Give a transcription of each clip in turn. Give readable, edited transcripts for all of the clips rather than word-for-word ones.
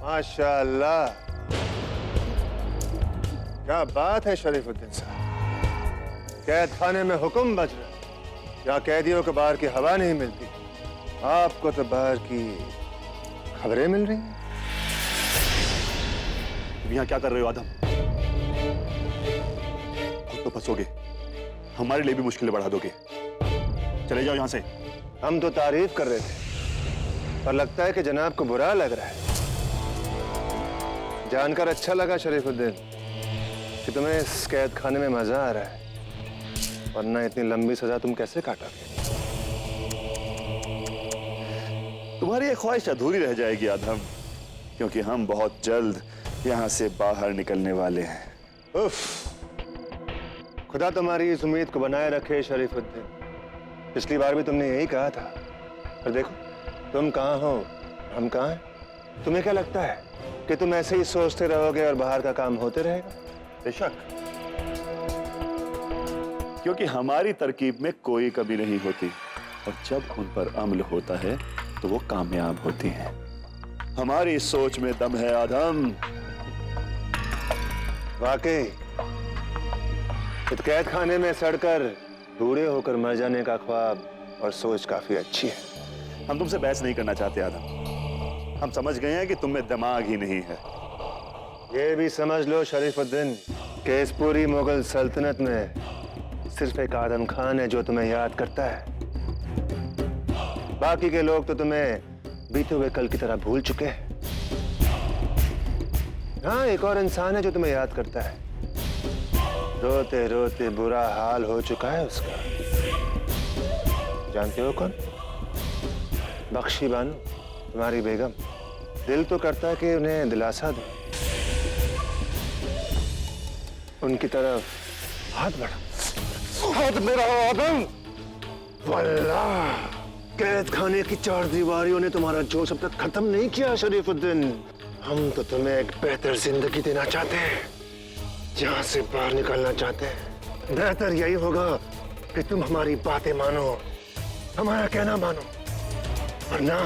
माशाअल्लाह, क्या बात है शरीफुद्दीन साहब। कैद खाने में हुक्म बज रहा है, या कैदियों को बाहर की हवा नहीं मिलती, आपको तो बाहर की खबरें मिल रही हैं। तुम यहाँ क्या कर रहे हो आदम? खुद तो फंसोगे, हमारे लिए भी मुश्किलें बढ़ा दोगे। चले जाओ यहाँ से। हम तो तारीफ कर रहे थे, पर लगता है कि जनाब को बुरा लग रहा है। जानकर अच्छा लगा शरीफुद्दीन कि तुम्हें इस कैद खाने में मजा आ रहा है, वरना इतनी लंबी सजा तुम कैसे काटोगे? तुम्हारी ये ख्वाहिश अधूरी रह जाएगी आदम, क्योंकि हम बहुत जल्द यहाँ से बाहर निकलने वाले हैं। उफ, खुदा तुम्हारी इस उम्मीद को बनाए रखे शरीफुद्दीन। पिछली बार भी तुमने यही कहा था, पर देखो तुम कहाँ हो, हम कहाँ हैं। तुम्हें क्या लगता है कि तुम ऐसे ही सोचते रहोगे और बाहर का काम होते रहेगा? बेशक, क्योंकि हमारी तरकीब में कोई कमी नहीं होती, और जब उन पर अमल होता है तो वो कामयाब होती हैं। हमारी सोच में दम है आदम। वाकई इस कैद खाने में सड़कर बूढ़े होकर मर जाने का ख्वाब और सोच काफी अच्छी है। हम तुमसे बहस नहीं करना चाहते आदम, हम समझ गए हैं कि तुम में दिमाग ही नहीं है। ये भी समझ लो शरीफुद्दीन कि इस पूरी मुगल सल्तनत में सिर्फ एक आदम खान है जो तुम्हें याद करता है। बाकी के लोग तो तुम्हें बीते हुए कल की तरह भूल चुके हैं। हाँ, एक और इंसान है जो तुम्हें याद करता है। रोते रोते बुरा हाल हो चुका है उसका। जानते हो कौन? बख्शी बानो, तुम्हारी बेगम। दिल तो करता है कि उन्हें दिलासा दो, उनकी तरफ हाथ बढ़ा। हाथ मेरा आदम। वल्लाह, कैद खाने की चार दीवारियों ने तुम्हारा जोश अब तक खत्म नहीं किया शरीफुद्दीन। हम तो तुम्हें एक बेहतर जिंदगी देना चाहते हैं, जहां से बाहर निकलना चाहते हैं। बेहतर यही होगा कि तुम हमारी बातें मानो, हमारा कहना मानो, वरना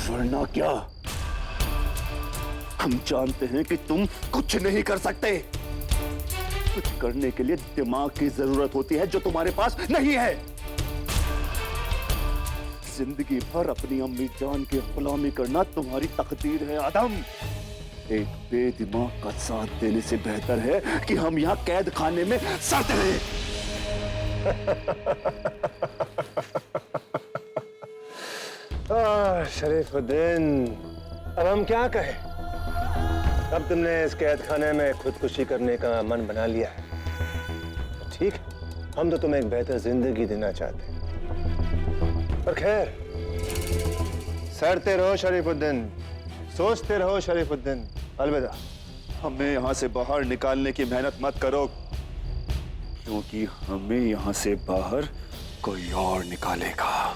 वरना क्या? हम जानते हैं कि तुम कुछ नहीं कर सकते। कुछ करने के लिए दिमाग की जरूरत होती है, जो तुम्हारे पास नहीं है। जिंदगी भर अपनी अम्मी जान की गुलामी करना तुम्हारी तकदीर है आदम। एक बेदिमाग का साथ देने से बेहतर है कि हम यहाँ कैद खाने में सड़ते रहे। शरीफुद्दीन, अब हम क्या कहें? अब तुमने इस कैद खाने में खुदकुशी करने का मन बना लिया है, ठीक है, हम तो तुम्हें एक बेहतर जिंदगी देना चाहते हैं। पर खैर, सड़ते रहो शरीफुद्दीन, सोचते रहो शरीफुद्दीन। अलविदा। हमें यहाँ से बाहर निकालने की मेहनत मत करो, क्योंकि हमें यहाँ से बाहर कोई और निकालेगा।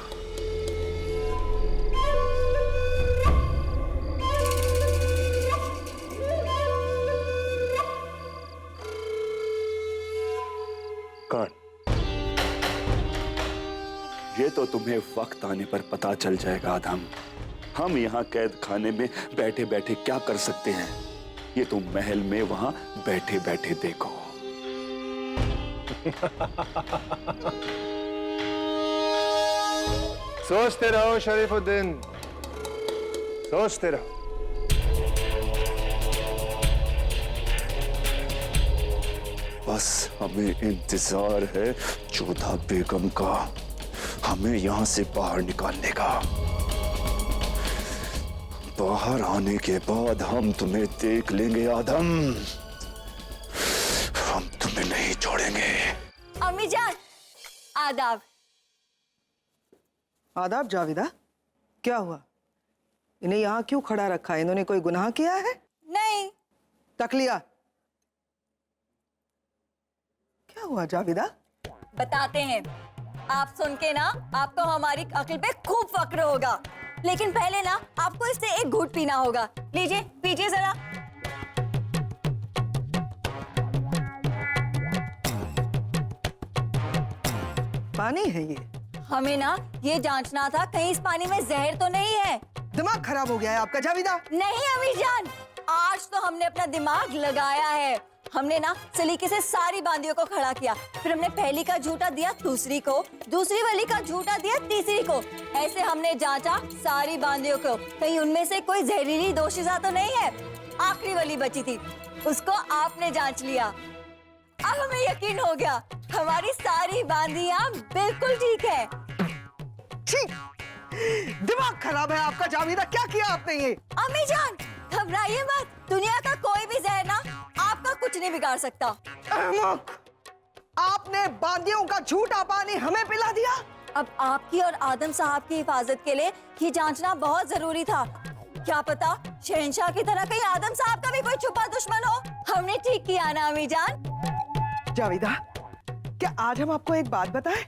कौन? ये तो तुम्हें वक्त आने पर पता चल जाएगा आदम। हम यहाँ कैद खाने में बैठे बैठे क्या कर सकते हैं, ये तुम महल में वहां बैठे बैठे देखो। सोचते रहो शरीफुद्दीन, सोचते रहो। बस हमें इंतजार है जोधा बेगम का, हमें यहाँ से बाहर निकालने का। बाहर आने के बाद हम तुम्हें देख लेंगे आदम, हम तुम्हें नहीं छोड़ेंगे। अम्मी जान, आदाब। आदाब जाविदा, क्या हुआ? इन्हें यहाँ क्यों खड़ा रखा है? इन्होंने कोई गुनाह किया है? नहीं। तकलिया, क्या हुआ जाविदा? बताते हैं। आप सुन के ना आपको हमारी अक्ल पे खूब फक्र होगा, लेकिन पहले ना आपको इससे एक घूंट पीना होगा। लीजिए, पीजिए जरा। पानी है ये? हमें ना ये जांचना था कहीं इस पानी में जहर तो नहीं है। दिमाग खराब हो गया है आपका जावेदा? नहीं अम्मी जान, आज तो हमने अपना दिमाग लगाया है। हमने ना सलीके से सारी बांदियों को खड़ा किया, फिर हमने पहली का झूठा दिया दूसरी को, दूसरी वाली का झूठा दिया तीसरी को। ऐसे हमने जांचा सारी बांदियों को, कहीं उनमें से कोई जहरीली दोषिजा तो नहीं है। आखिरी वाली बची थी, उसको आपने जांच लिया। अब हमें यकीन हो गया हमारी सारी बांदियां बिल्कुल ठीक है। ठीक, दिमाग खराब है आपका जावेदा, क्या किया आपने ये? अम्मी जान घबराइए मत, दुनिया का कोई भी जहर ना आपका कुछ नहीं बिगाड़ सकता। अहमक, आपने बांदियों का झूठा पानी हमें पिला दिया। अब आपकी और आदम साहब की हिफाजत के लिए ये जांचना बहुत जरूरी था। क्या पता शहंशाह की तरह कहीं आदम साहब का भी कोई छुपा दुश्मन हो। हमने ठीक किया ना अम्मी जान? जावेदा, क्या आज हम आपको एक बात बताएं?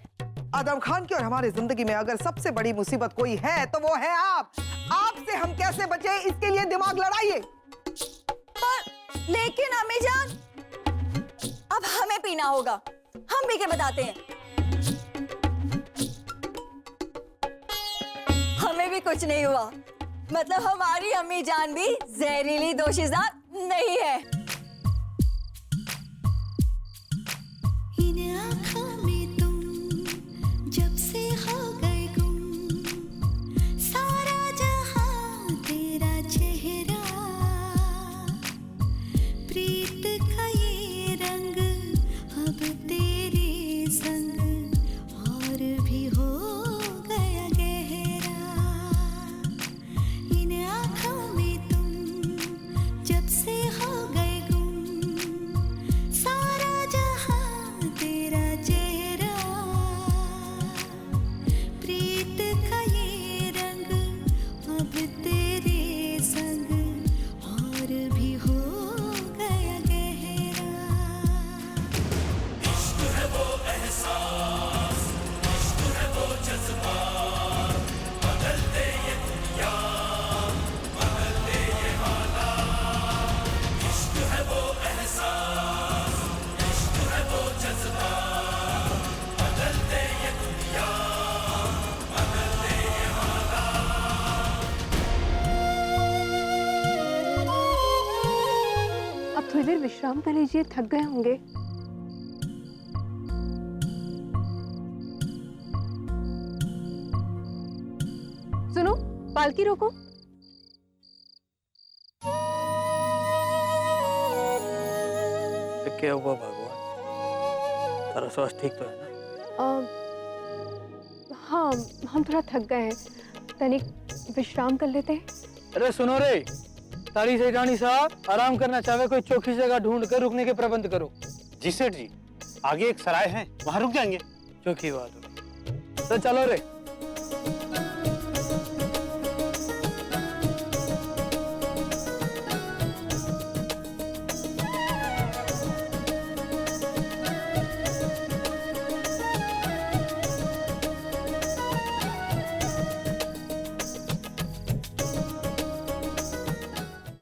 आदम खान की और हमारी जिंदगी में अगर सबसे बड़ी मुसीबत कोई है तो वो है आप। आपसे हम कैसे बचे इसके लिए दिमाग लड़ाइए। पर लेकिन अम्मी जान, अब हमें पीना होगा, हम पी के बताते हैं। हमें भी कुछ नहीं हुआ, मतलब हमारी अम्मी जान भी जहरीली दोषिजा नहीं है। इन आँखों में तुम जब से हो गए गुम, सारा जहां तेरा चेहरा, प्रीत का ये रंग अब तेरे संग और भी हो गया गहरा। इन आँखों में तुम जब से हो गए गुम, सारा जहां तेरा चेहरा, प्रीत का ये रंग अब तेरे संग और भी हो गया गहरा। अब थोड़ी देर विश्राम कर लीजिए, थक गए होंगे। सुनो, पालकी रोको। क्या हुआ भगवान, सारा स्वास्थ्य ठीक तो है ना? हाँ, हम थोड़ा थक गए हैं, तनिक विश्राम कर लेते हैं। अरे सुनो रे, तारी से रानी साहब आराम करना चाहे कोई चौखी जगह ढूंढ कर रुकने के प्रबंध करो। जी सेठ जी, आगे एक सराय है, वहाँ रुक जाएंगे। चौखी बात हो तो चलो रे।